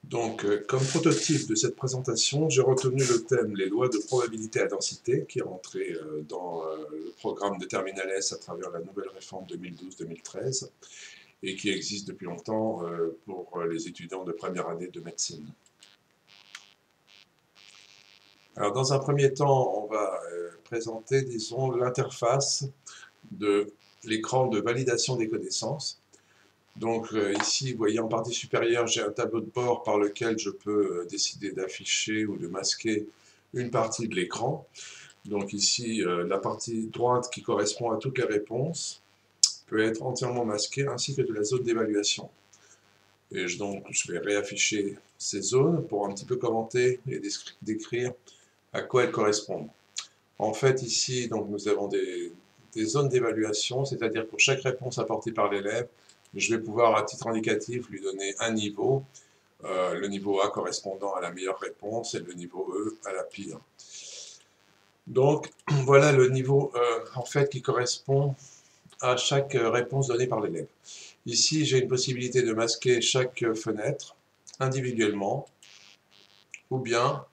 Donc, comme prototype de cette présentation, j'ai retenu le thème les lois de probabilité à densité, qui est rentré dans le programme de Terminal S à travers la nouvelle réforme 2012-2013, et qui existe depuis longtemps pour les étudiants de première année de médecine. Alors, dans un premier temps, on va présenter, disons, l'interface de l'écran de validation des connaissances. Donc ici, vous voyez en partie supérieure, j'ai un tableau de bord par lequel je peux décider d'afficher ou de masquer une partie de l'écran. Donc ici, la partie droite qui correspond à toutes les réponses peut être entièrement masquée, ainsi que de la zone d'évaluation. Et donc, je vais réafficher ces zones pour un petit peu commenter et décrire à quoi elles correspondent. En fait, ici, donc, nous avons des zones d'évaluation, c'est-à-dire pour chaque réponse apportée par l'élève, je vais pouvoir, à titre indicatif, lui donner un niveau, le niveau A correspondant à la meilleure réponse et le niveau E à la pire. Donc, voilà le niveau en fait qui correspond à chaque réponse donnée par l'élève. Ici, j'ai une possibilité de masquer chaque fenêtre individuellement, ou bien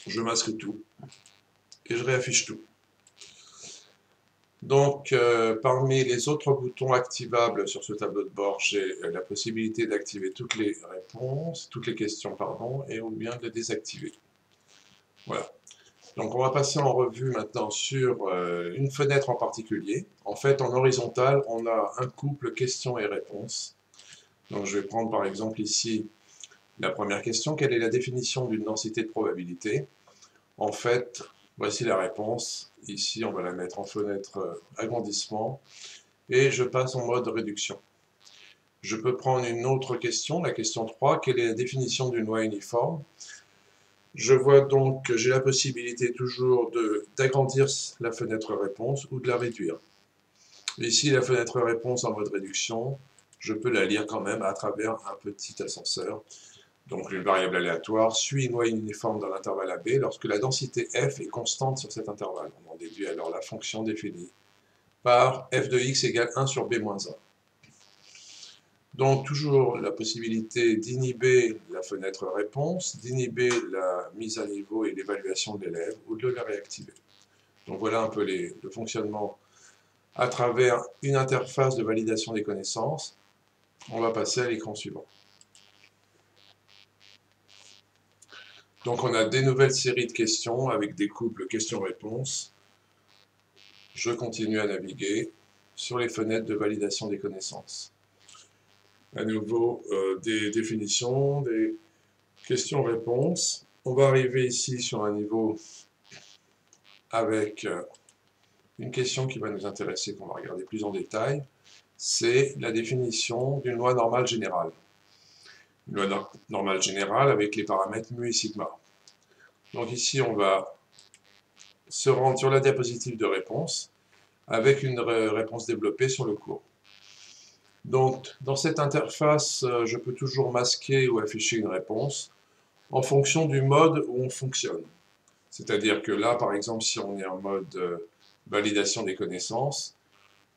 je masque tout et je réaffiche tout. Donc, parmi les autres boutons activables sur ce tableau de bord, j'ai la possibilité d'activer toutes les réponses, toutes les questions, pardon, et ou bien de les désactiver. Voilà. Donc, on va passer en revue maintenant sur une fenêtre en particulier. En fait, en horizontal, on a un couple questions et réponses. Donc, je vais prendre par exemple ici la première question. Quelle est la définition d'une densité de probabilité? En fait, voici la réponse. Ici, on va la mettre en fenêtre agrandissement. Et je passe en mode réduction. Je peux prendre une autre question, la question 3. Quelle est la définition d'une loi uniforme? Je vois donc que j'ai la possibilité toujours d'agrandir la fenêtre réponse ou de la réduire. Ici, la fenêtre réponse en mode réduction, je peux la lire quand même à travers un petit ascenseur. Donc une variable aléatoire suit une loi uniforme dans l'intervalle AB lorsque la densité f est constante sur cet intervalle. On en déduit alors la fonction définie par f de x égale 1 sur b moins 1. Donc toujours la possibilité d'inhiber la fenêtre réponse, d'inhiber la mise à niveau et l'évaluation de l'élève ou de la réactiver. Donc voilà un peu le fonctionnement à travers une interface de validation des connaissances. On va passer à l'écran suivant. Donc on a des nouvelles séries de questions avec des couples questions-réponses. Je continue à naviguer sur les fenêtres de validation des connaissances. À nouveau, des définitions, des questions-réponses. On va arriver ici sur un niveau avec une question qui va nous intéresser, qu'on va regarder plus en détail. C'est la définition d'une loi normale générale. Une loi normale générale avec les paramètres mu et sigma. Donc ici, on va se rendre sur la diapositive de réponse avec une réponse développée sur le cours. Donc, dans cette interface, je peux toujours masquer ou afficher une réponse en fonction du mode où on fonctionne. C'est-à-dire que là, par exemple, si on est en mode validation des connaissances,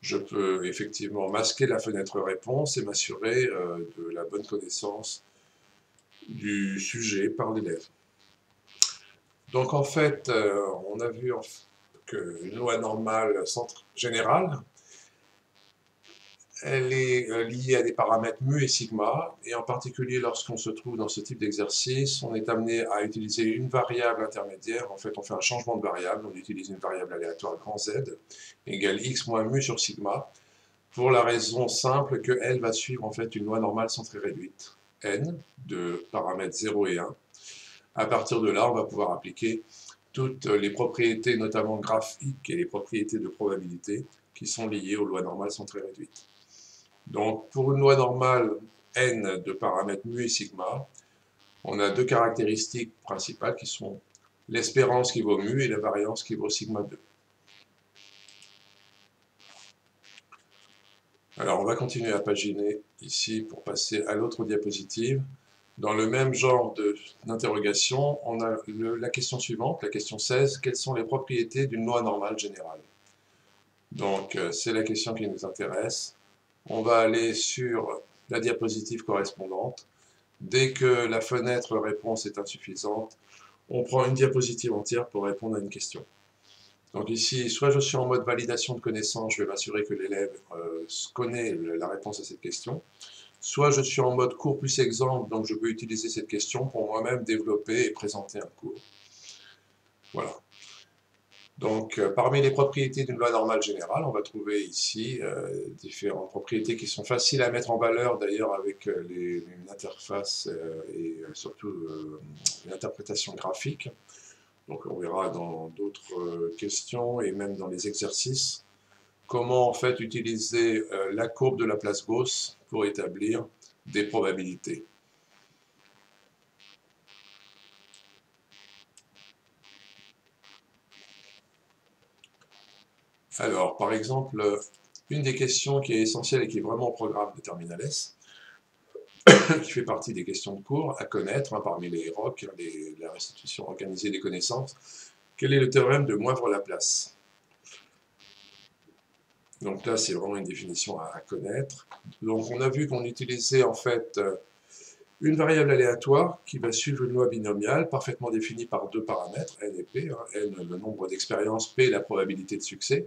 je peux effectivement masquer la fenêtre réponse et m'assurer de la bonne connaissance du sujet par l'élève. Donc en fait, on a vu qu'une loi normale générale, elle est liée à des paramètres mu et sigma, et en particulier lorsqu'on se trouve dans ce type d'exercice, on est amené à utiliser une variable intermédiaire. En fait, on fait un changement de variable, on utilise une variable aléatoire grand Z, égale x moins mu sur sigma, pour la raison simple qu'elle va suivre en fait une loi normale centrée réduite, n, de paramètres 0 et 1. À partir de là, on va pouvoir appliquer toutes les propriétés, notamment graphiques et les propriétés de probabilité, qui sont liées aux lois normales centrées réduites. Donc, pour une loi normale n de paramètres mu et sigma, on a deux caractéristiques principales qui sont l'espérance qui vaut mu et la variance qui vaut sigma 2. Alors, on va continuer à paginer ici pour passer à l'autre diapositive. Dans le même genre d'interrogation, on a la question suivante, la question 16. Quelles sont les propriétés d'une loi normale générale? Donc, c'est la question qui nous intéresse. On va aller sur la diapositive correspondante. Dès que la fenêtre réponse est insuffisante, on prend une diapositive entière pour répondre à une question. Donc ici, soit je suis en mode validation de connaissances, je vais m'assurer que l'élève connaît la réponse à cette question, soit je suis en mode cours plus exemple, donc je peux utiliser cette question pour moi-même développer et présenter un cours. Voilà. Donc, parmi les propriétés d'une loi normale générale, on va trouver ici différentes propriétés qui sont faciles à mettre en valeur, d'ailleurs avec une interface et surtout une interprétation graphique. Donc, on verra dans d'autres questions et même dans les exercices comment en fait utiliser la courbe de Laplace-Gauss pour établir des probabilités. Alors, par exemple, une des questions qui est essentielle et qui est vraiment au programme de Terminal S, qui fait partie des questions de cours à connaître, parmi les ROC, la restitution organisée des connaissances, quel est le théorème de Moivre-Laplace? Donc là, c'est vraiment une définition à connaître. Donc on a vu qu'on utilisait en fait une variable aléatoire qui va suivre une loi binomiale parfaitement définie par deux paramètres, n et p, n le nombre d'expériences, p la probabilité de succès.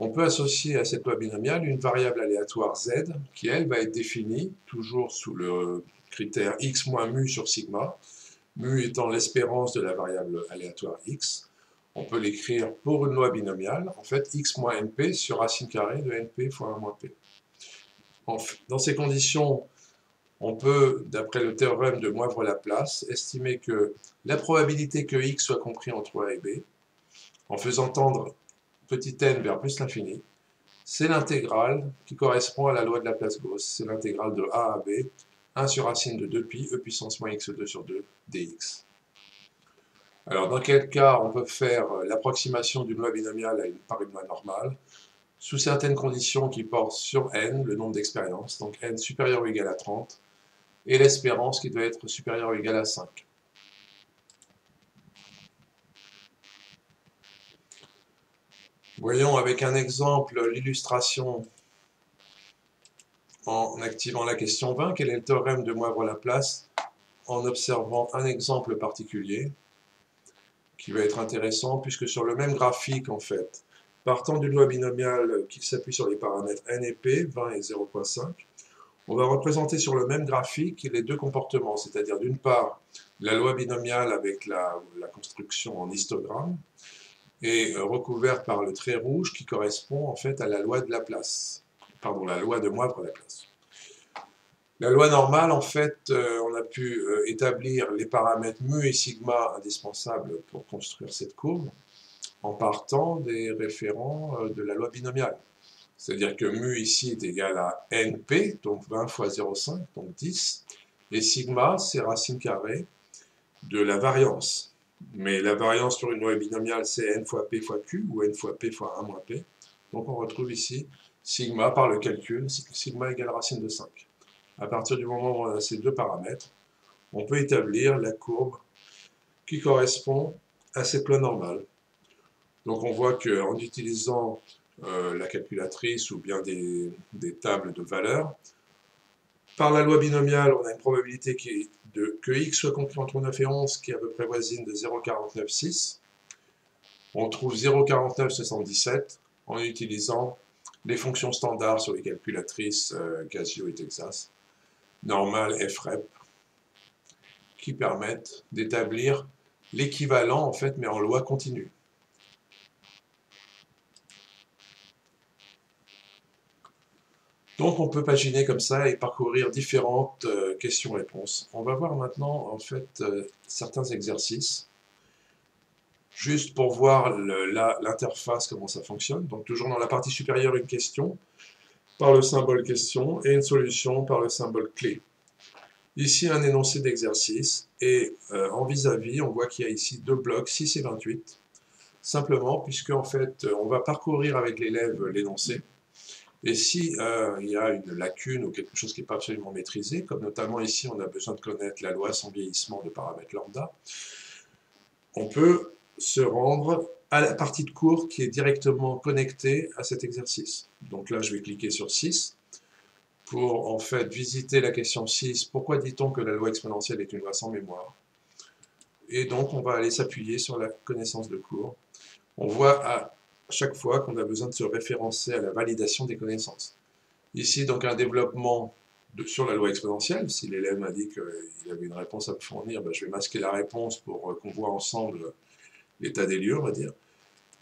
On peut associer à cette loi binomiale une variable aléatoire z qui, elle, va être définie toujours sous le critère x moins mu sur sigma, mu étant l'espérance de la variable aléatoire x. On peut l'écrire pour une loi binomiale, en fait, x moins np sur racine carrée de np fois 1 moins p. Dans ces conditions, on peut, d'après le théorème de Moivre-Laplace, estimer que la probabilité que x soit compris entre a et b, en faisant tendre petit n vers plus l'infini, c'est l'intégrale qui correspond à la loi de Laplace-Gauss. C'est l'intégrale de a à b, 1 sur racine de 2pi, e puissance moins x2 sur 2, dx. Alors, dans quel cas on peut faire l'approximation d'une loi binomiale par une loi normale, sous certaines conditions qui portent sur n, le nombre d'expériences, donc n supérieur ou égal à 30, et l'espérance qui doit être supérieure ou égale à 5. Voyons avec un exemple l'illustration en activant la question 20. Quel est le théorème de Moivre-Laplace en observant un exemple particulier qui va être intéressant puisque sur le même graphique en fait, partant d'une loi binomiale qui s'appuie sur les paramètres n et p, 20 et 0,5, on va représenter sur le même graphique les deux comportements, c'est-à-dire d'une part la loi binomiale avec la construction en histogramme et recouverte par le trait rouge qui correspond en fait à la loi de Laplace, pardon, la loi de Moivre-Laplace. La loi normale, en fait, on a pu établir les paramètres mu et sigma indispensables pour construire cette courbe en partant des référents de la loi binomiale. C'est-à-dire que mu ici est égal à np, donc 20 fois 0,5, donc 10, et sigma, c'est racine carrée de la variance. Mais la variance sur une loi binomiale, c'est n fois p fois q, ou n fois p fois 1 moins p. Donc on retrouve ici sigma par le calcul, sigma égale racine de 5. À partir du moment où on a ces deux paramètres, on peut établir la courbe qui correspond à cette loi normale. Donc on voit qu'en utilisant la calculatrice ou bien des tables de valeurs, par la loi binomiale, on a une probabilité que x soit compris entre 9 et 11 qui est à peu près voisine de 0,496. On trouve 0,4977 en utilisant les fonctions standards sur les calculatrices Casio et Texas, normale, FREP, qui permettent d'établir l'équivalent, en fait, mais en loi continue. Donc on peut paginer comme ça et parcourir différentes questions-réponses. On va voir maintenant, en fait, certains exercices, juste pour voir l'interface, comment ça fonctionne. Donc toujours dans la partie supérieure, une question par le symbole question et une solution par le symbole clé. Ici, un énoncé d'exercice, et en vis-à-vis, on voit qu'il y a ici deux blocs, 6 et 28, simplement puisque en fait, on va parcourir avec l'élève l'énoncé, et si il y a une lacune ou quelque chose qui n'est pas absolument maîtrisé, comme notamment ici, on a besoin de connaître la loi sans vieillissement de paramètres lambda, on peut se rendre à la partie de cours qui est directement connectée à cet exercice. Donc là, je vais cliquer sur 6, pour en fait visiter la question 6, pourquoi dit-on que la loi exponentielle est une loi sans mémoire? Et donc on va aller s'appuyer sur la connaissance de cours. On voit à chaque fois qu'on a besoin de se référencer à la validation des connaissances. Ici donc un développement sur la loi exponentielle. Si l'élève m'a dit qu'il avait une réponse à me fournir, ben, je vais masquer la réponse pour qu'on voit ensemble l'état des lieux, on va dire.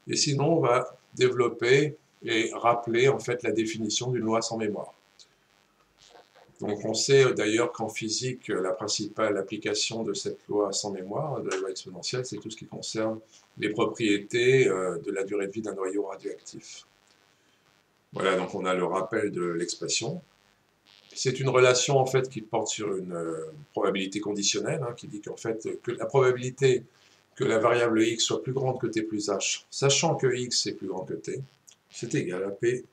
Et sinon on va développer et rappeler en fait la définition d'une loi sans mémoire. Donc on sait d'ailleurs qu'en physique, la principale application de cette loi sans mémoire, de la loi exponentielle, c'est tout ce qui concerne les propriétés de la durée de vie d'un noyau radioactif. Voilà, donc on a le rappel de l'expression. C'est une relation en fait qui porte sur une probabilité conditionnelle, hein, qui dit qu'en fait que la probabilité que la variable x soit plus grande que t plus h, sachant que x est plus grand que t, c'est égal à p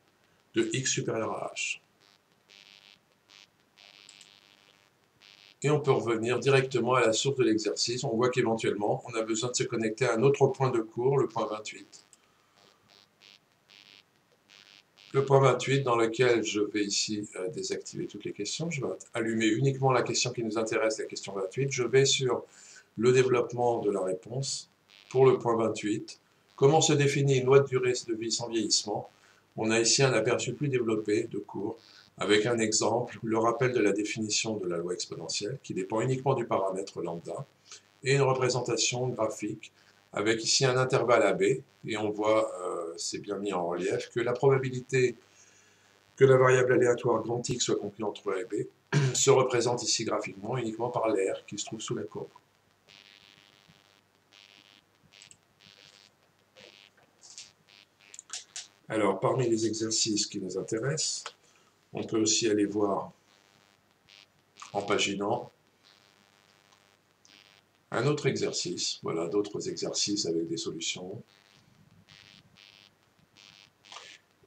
de x supérieur à h. Et on peut revenir directement à la source de l'exercice. On voit qu'éventuellement, on a besoin de se connecter à un autre point de cours, le point 28. Le point 28 dans lequel je vais ici désactiver toutes les questions. Je vais allumer uniquement la question qui nous intéresse, la question 28. Je vais sur le développement de la réponse pour le point 28. Comment se définit une loi de durée de vie sans vieillissement? On a ici un aperçu plus développé de cours, avec un exemple, le rappel de la définition de la loi exponentielle, qui dépend uniquement du paramètre lambda, et une représentation graphique, avec ici un intervalle AB, et on voit, c'est bien mis en relief, que la probabilité que la variable aléatoire grand X soit comprise entre A et B se représente ici graphiquement uniquement par l'air qui se trouve sous la courbe. Alors, parmi les exercices qui nous intéressent, on peut aussi aller voir en paginant un autre exercice, voilà, d'autres exercices avec des solutions.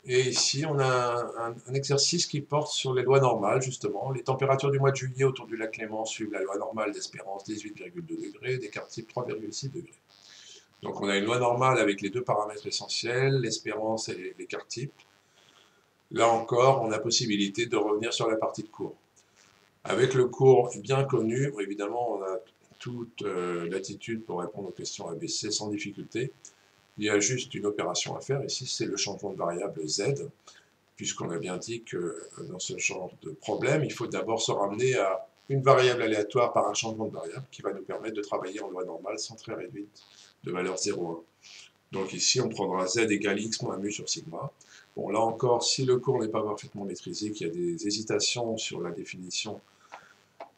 Et ici, on a un exercice qui porte sur les lois normales, justement. Les températures du mois de juillet autour du lac Léman suivent la loi normale d'Espérance, 18,2 degrés, d'écart type 3,6 degrés. Donc on a une loi normale avec les deux paramètres essentiels, l'espérance et l'écart type. Là encore, on a possibilité de revenir sur la partie de cours. Avec le cours bien connu, évidemment, on a toute latitude pour répondre aux questions ABC sans difficulté. Il y a juste une opération à faire ici, c'est le changement de variable Z, puisqu'on a bien dit que dans ce genre de problème, il faut d'abord se ramener à une variable aléatoire par un changement de variable qui va nous permettre de travailler en loi normale sans très réduite de valeur 0,1. Donc ici, on prendra Z égale X moins mu sur sigma. Bon, là encore, si le cours n'est pas parfaitement maîtrisé, qu'il y a des hésitations sur la définition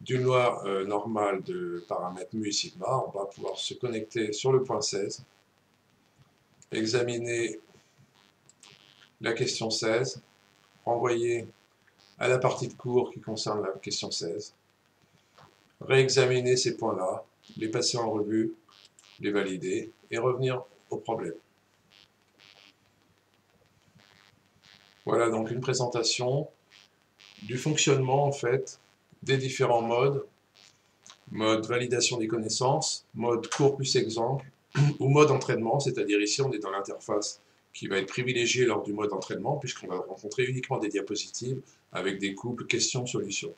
d'une loi normale de paramètres mu et sigma, on va pouvoir se connecter sur le point 16, examiner la question 16, renvoyer à la partie de cours qui concerne la question 16, réexaminer ces points-là, les passer en revue, les valider et revenir au problème. Voilà donc une présentation du fonctionnement en fait des différents modes, mode validation des connaissances, mode cours plus exemple, ou mode entraînement, c'est-à-dire ici on est dans l'interface qui va être privilégiée lors du mode entraînement puisqu'on va rencontrer uniquement des diapositives avec des couples questions-solutions.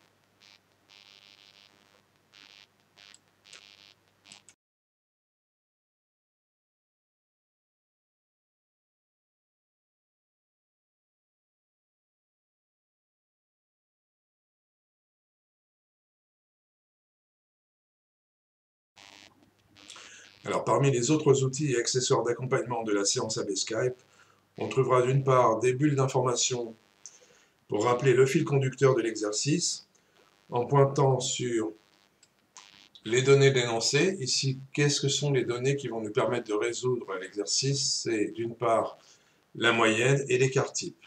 Alors, parmi les autres outils et accessoires d'accompagnement de la séance AB Skype, on trouvera d'une part des bulles d'information pour rappeler le fil conducteur de l'exercice, en pointant sur les données de l'énoncé. Ici, qu'est-ce que sont les données qui vont nous permettre de résoudre l'exercice? C'est d'une part la moyenne et l'écart type.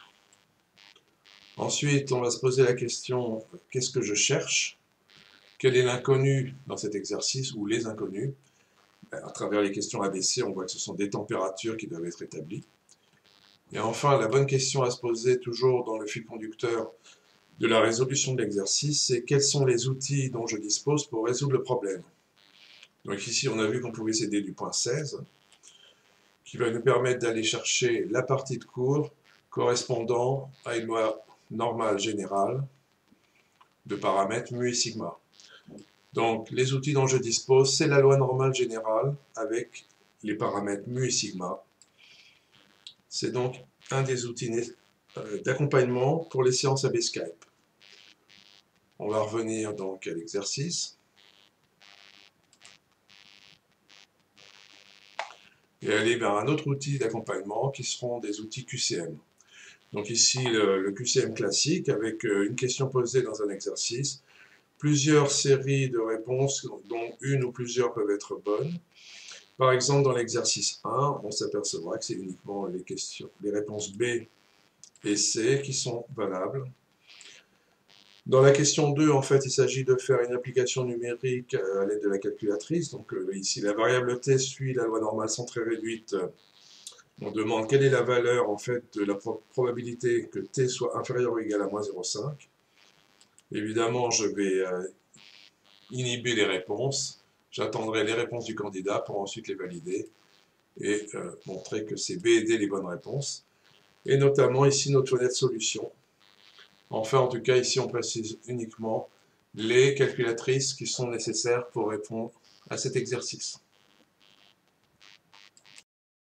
Ensuite, on va se poser la question, qu'est-ce que je cherche? Quel est l'inconnu dans cet exercice ou les inconnus? À travers les questions ABC, on voit que ce sont des températures qui doivent être établies. Et enfin, la bonne question à se poser toujours dans le fil conducteur de la résolution de l'exercice, c'est quels sont les outils dont je dispose pour résoudre le problème. Donc ici, on a vu qu'on pouvait s'aider du point 16, qui va nous permettre d'aller chercher la partie de cours correspondant à une loi normale générale de paramètres mu et sigma. Donc, les outils dont je dispose, c'est la loi normale générale avec les paramètres mu et sigma. C'est donc un des outils d'accompagnement pour les séances AB Skype. On va revenir donc à l'exercice. Et aller vers un autre outil d'accompagnement qui seront des outils QCM. Donc ici, le QCM classique avec une question posée dans un exercice, plusieurs séries de réponses dont une ou plusieurs peuvent être bonnes. Par exemple, dans l'exercice 1, on s'apercevra que c'est uniquement les réponses B et C qui sont valables. Dans la question 2, en fait, il s'agit de faire une application numérique à l'aide de la calculatrice. Donc ici, la variable t suit la loi normale sans très réduite. On demande quelle est la valeur en fait de la probabilité que t soit inférieur ou égal à moins 0,5. Évidemment, je vais inhiber les réponses. J'attendrai les réponses du candidat pour ensuite les valider et montrer que c'est B et D les bonnes réponses. Et notamment ici notre fenêtre solution. Enfin, en tout cas, ici on précise uniquement les calculatrices qui sont nécessaires pour répondre à cet exercice.